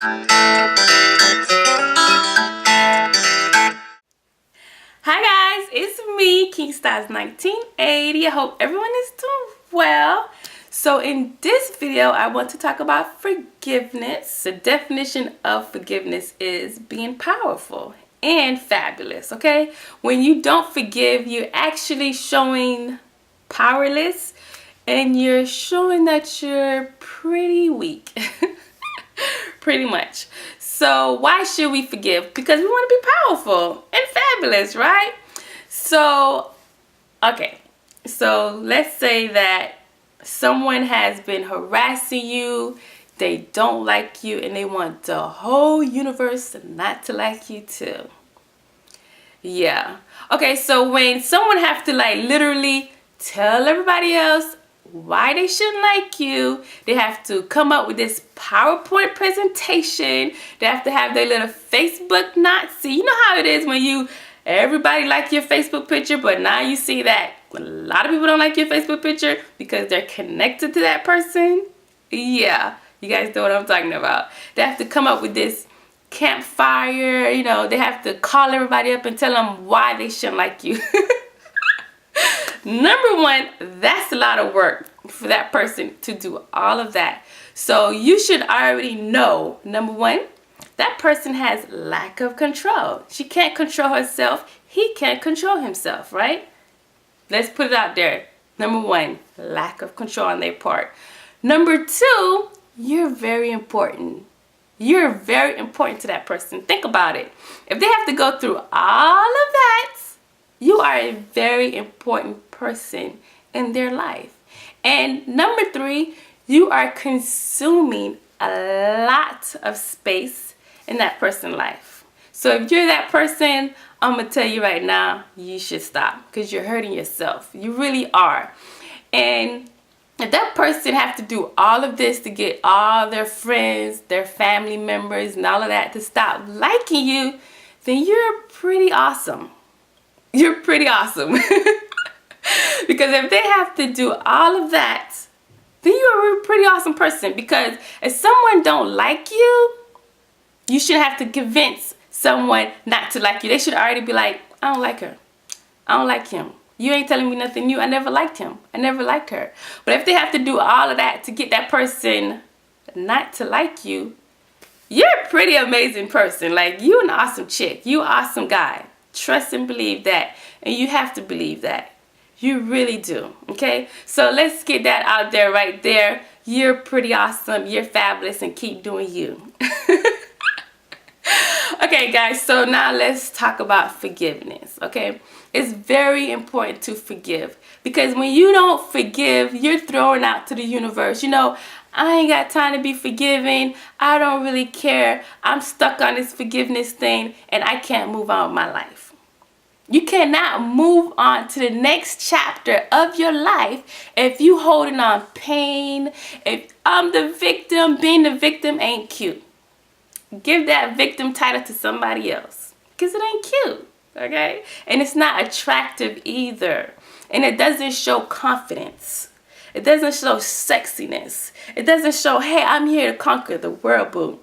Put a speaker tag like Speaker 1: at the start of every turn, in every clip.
Speaker 1: Hi guys, it's me, Kingstars 1980. I hope everyone is doing well. So in this video, I want to talk about forgiveness. The definition of forgiveness is being powerful and fabulous, okay? When you don't forgive, you're actually showing powerless and you're showing that you're pretty weak. Pretty much. So why should we forgive? Because we want to be powerful and fabulous, right? So, okay. So let's say that someone has been harassing you, they don't like you, and they want the whole universe not to like you too. Yeah. Okay, so when someone have to like literally tell everybody else why they shouldn't like you, they have to come up with this PowerPoint presentation. They have to have their little Facebook Nazi. You know how it is when everybody like your Facebook picture, but now you see that a lot of people don't like your Facebook picture because they're connected to that person. Yeah, you guys know what I'm talking about. They have to come up with this campfire, you know, they have to call everybody up and tell them why they shouldn't like you. Number one, that's a lot of work for that person to do all of that. So you should already know, number one, that person has lack of control. She can't control herself. He can't control himself, right? Let's put it out there. Number one, lack of control on their part. Number two, you're very important. You're very important to that person. Think about it. If they have to go through all of that, you are a very important person in their life. And number three, you are consuming a lot of space in that person's life. So if you're that person, I'm going to tell you right now, you should stop because you're hurting yourself. You really are. And if that person have to do all of this to get all their friends, their family members, and all of that to stop liking you, then you're pretty awesome. You're pretty awesome. Because if they have to do all of that, then you're a pretty awesome person. Because if someone don't like you, you shouldn't have to convince someone not to like you. They should already be like, I don't like her. I don't like him. You ain't telling me nothing new. I never liked him. I never liked her. But if they have to do all of that to get that person not to like you, you're a pretty amazing person. Like, you an awesome chick. You an awesome guy. Trust and believe that. And you have to believe that. You really do. Okay? So let's get that out there right there. You're pretty awesome. You're fabulous. And keep doing you. Okay, guys. So now let's talk about forgiveness. Okay? It's very important to forgive. Because when you don't forgive, you're throwing out to the universe. You know, I ain't got time to be forgiving. I don't really care. I'm stuck on this forgiveness thing and I can't move on with my life. You cannot move on to the next chapter of your life if you holding on pain. If I'm the victim, being the victim ain't cute. Give that victim title to somebody else because it ain't cute, okay? And it's not attractive either. And it doesn't show confidence. It doesn't show sexiness. It doesn't show, hey, I'm here to conquer the world, boo.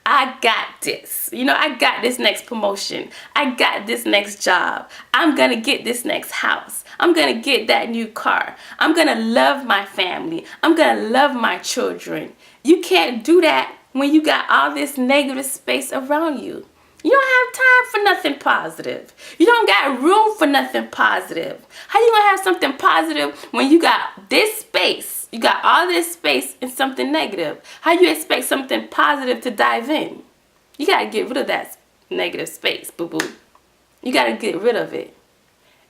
Speaker 1: I got this. You know, I got this next promotion. I got this next job. I'm going to get this next house. I'm going to get that new car. I'm going to love my family. I'm going to love my children. You can't do that when you got all this negative space around you. You don't have time for nothing positive. You don't got room for nothing positive. How you going to have something positive when you got this space? You got all this space in something negative. How you expect something positive to dive in? You got to get rid of that negative space, boo-boo. You got to get rid of it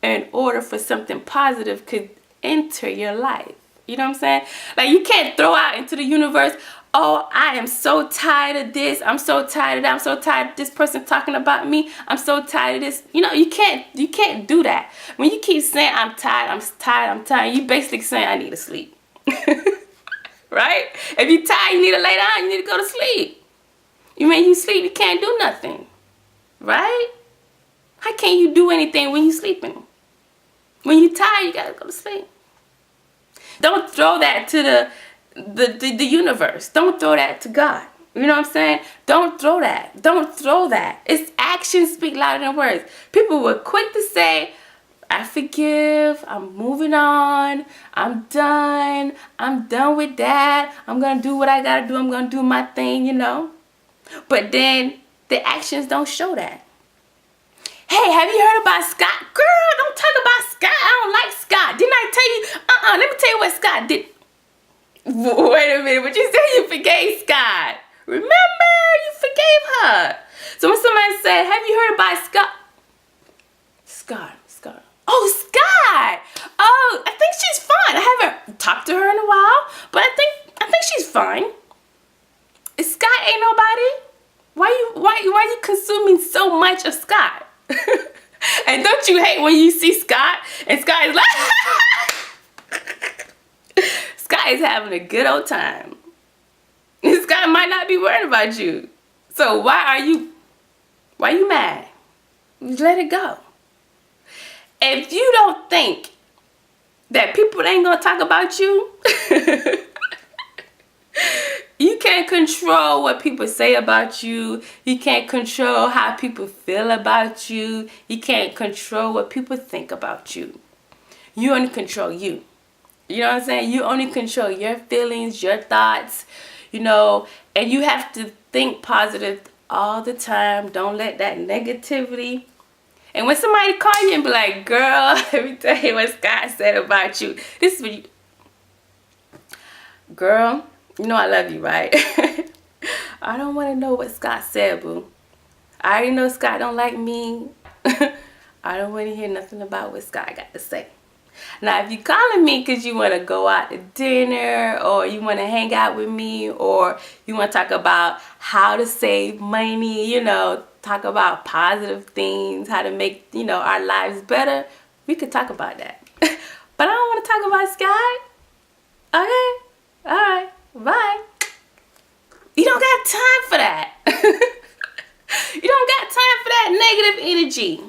Speaker 1: in order for something positive could enter your life. You know what I'm saying? Like, you can't throw out into the universe, oh, I am so tired of this. I'm so tired of that. I'm so tired of this person talking about me. I'm so tired of this. You know, you can't do that. When you keep saying, I'm tired, you basically saying, I need to sleep. Right? If you're tired, you need to lay down, you need to go to sleep. You mean you sleep, you can't do nothing. Right? How can you do anything when you're sleeping? When you're tired, you gotta go to sleep. Don't throw that to the universe. Don't throw that to God. You know what I'm saying? Don't throw that. Don't throw that. It's actions speak louder than words. People were quick to say, I forgive, I'm moving on, I'm done with that, I'm gonna do what I gotta do, I'm gonna do my thing, you know. But then the actions don't show that. Hey, have you heard about Scott? Girl, don't talk about Scott. I don't like Scott. Didn't I tell you? Let me tell you what Scott did. Wait a minute, but you said you forgave Scott. Remember, you forgave her. So when somebody said, have you heard about Scott? Scott. Oh, Scott. Oh, I think she's fine. I haven't talked to her in a while, but I think she's fine. Scott ain't nobody. Why you consuming so much of Scott? And don't you hate when you see Scott and Scott is like Scott is having a good old time. Scott might not be worried about you. So why are you mad? Just let it go. If you don't think that people ain't gonna talk about you, you can't control what people say about you. You can't control how people feel about you. You can't control what people think about you. You only control you. You know what I'm saying? You only control your feelings, your thoughts, you know, and you have to think positive all the time. Don't let that negativity. And when somebody call you and be like, girl, let me tell you what Scott said about you. This is what you... Girl, you know I love you, right? I don't want to know what Scott said, boo. I already know Scott don't like me. I don't want to hear nothing about what Scott got to say. Now, if you calling me because you want to go out to dinner or you want to hang out with me or you want to talk about how to save money, you know, talk about positive things, how to make, you know, our lives better, we could talk about that. But I don't want to talk about Scott. Okay? All right. Bye. You don't got time for that. You don't got time for that negative energy.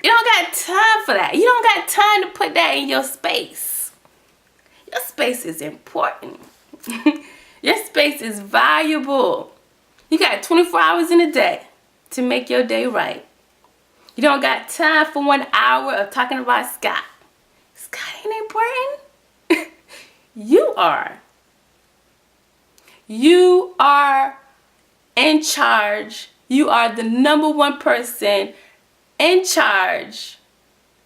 Speaker 1: You don't got time for that. You don't got time to put that in your space. Your space is important. Your space is valuable. You got 24 hours in a day to make your day right. You don't got time for 1 hour of talking about Scott. Scott ain't important. You are. You are in charge. You are the #1 person in charge,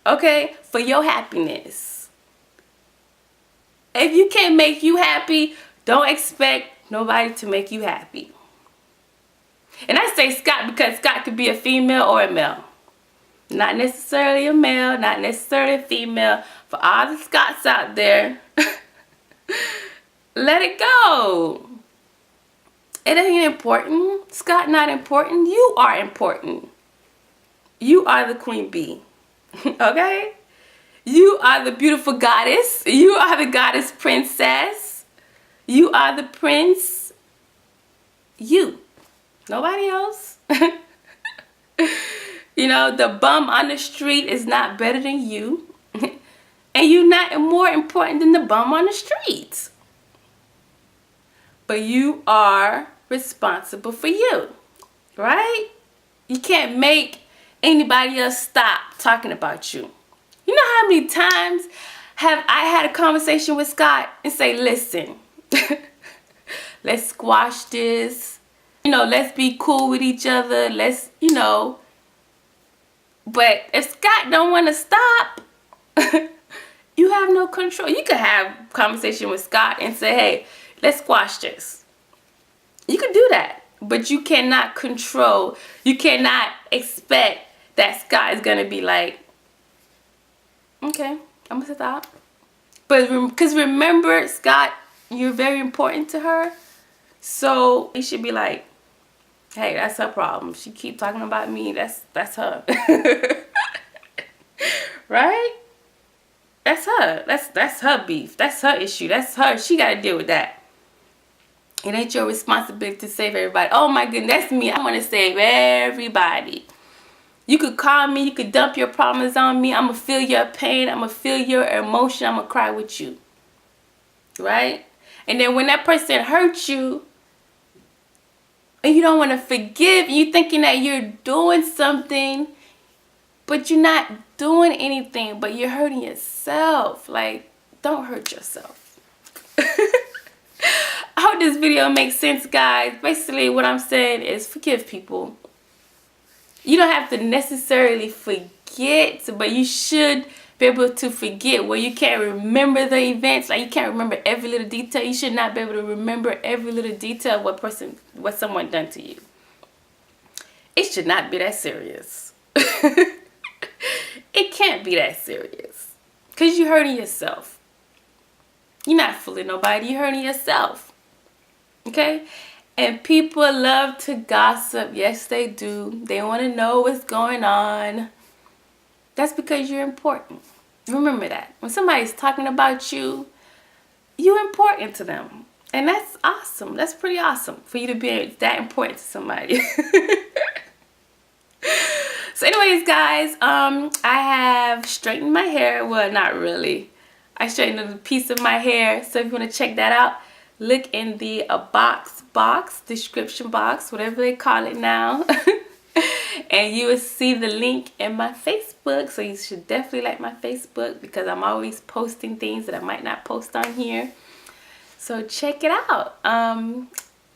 Speaker 1: okay, for your happiness. If you can't make you happy, don't expect nobody to make you happy. And I say Scott because Scott could be a female or a male. Not necessarily a male, not necessarily a female. For all the Scotts out there, let it go. It ain't important. Scott not important. You are important. You are the queen bee. Okay? You are the beautiful goddess. You are the goddess princess. You are the prince. You. Nobody else. You know, the bum on the street is not better than you. And you're not more important than the bum on the street. But you are responsible for you. Right? You can't make anybody else stop talking about you. You know how many times have I had a conversation with Scott and say, listen, let's squash this. You know, let's be cool with each other. Let's, you know. But if Scott don't want to stop, you have no control. You could have a conversation with Scott and say, hey, let's squash this. You can do that. But you cannot control. You cannot expect that Scott is going to be like, okay, I'm going to stop. But because remember, Scott, you're very important to her. So you should be like, hey, that's her problem. She keep talking about me. That's her. Right? That's her. That's her beef. That's her issue. That's her. She got to deal with that. It ain't your responsibility to save everybody. Oh my goodness, that's me. I want to save everybody. You could call me. You could dump your problems on me. I'm going to feel your pain. I'm going to feel your emotion. I'm going to cry with you. Right? And then when that person hurts you, and you don't want to forgive. You thinking that you're doing something, but you're not doing anything, but you're hurting yourself. Like, don't hurt yourself. I hope this video makes sense, guys. Basically, what I'm saying is forgive people. You don't have to necessarily forget, but you should be able to forget where you can't remember the events. Like, you can't remember every little detail. You should not be able to remember every little detail of what someone done to you. It should not be that serious. It can't be that serious, because you're hurting yourself. You're not fooling nobody. You're hurting yourself. Okay? And people love to gossip. Yes, they do. They want to know what's going on. That's because you're important. Remember that. When somebody's talking about you, you're important to them. And that's awesome. That's pretty awesome for you to be that important to somebody. So anyways, guys, I have straightened my hair. Well, not really. I straightened a piece of my hair. So if you want to check that out, look in the description box, whatever they call it now. And you will see the link in my Facebook. So you should definitely like my Facebook, because I'm always posting things that I might not post on here. So check it out. And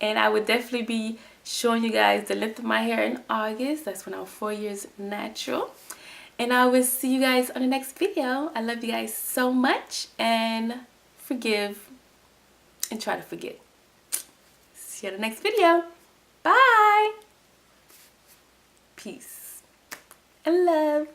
Speaker 1: I would definitely be showing you guys the length of my hair in August. That's when I'm 4 years natural. And I will see you guys on the next video. I love you guys so much, and forgive and try to forget. See you on the next video. Bye. Peace and love.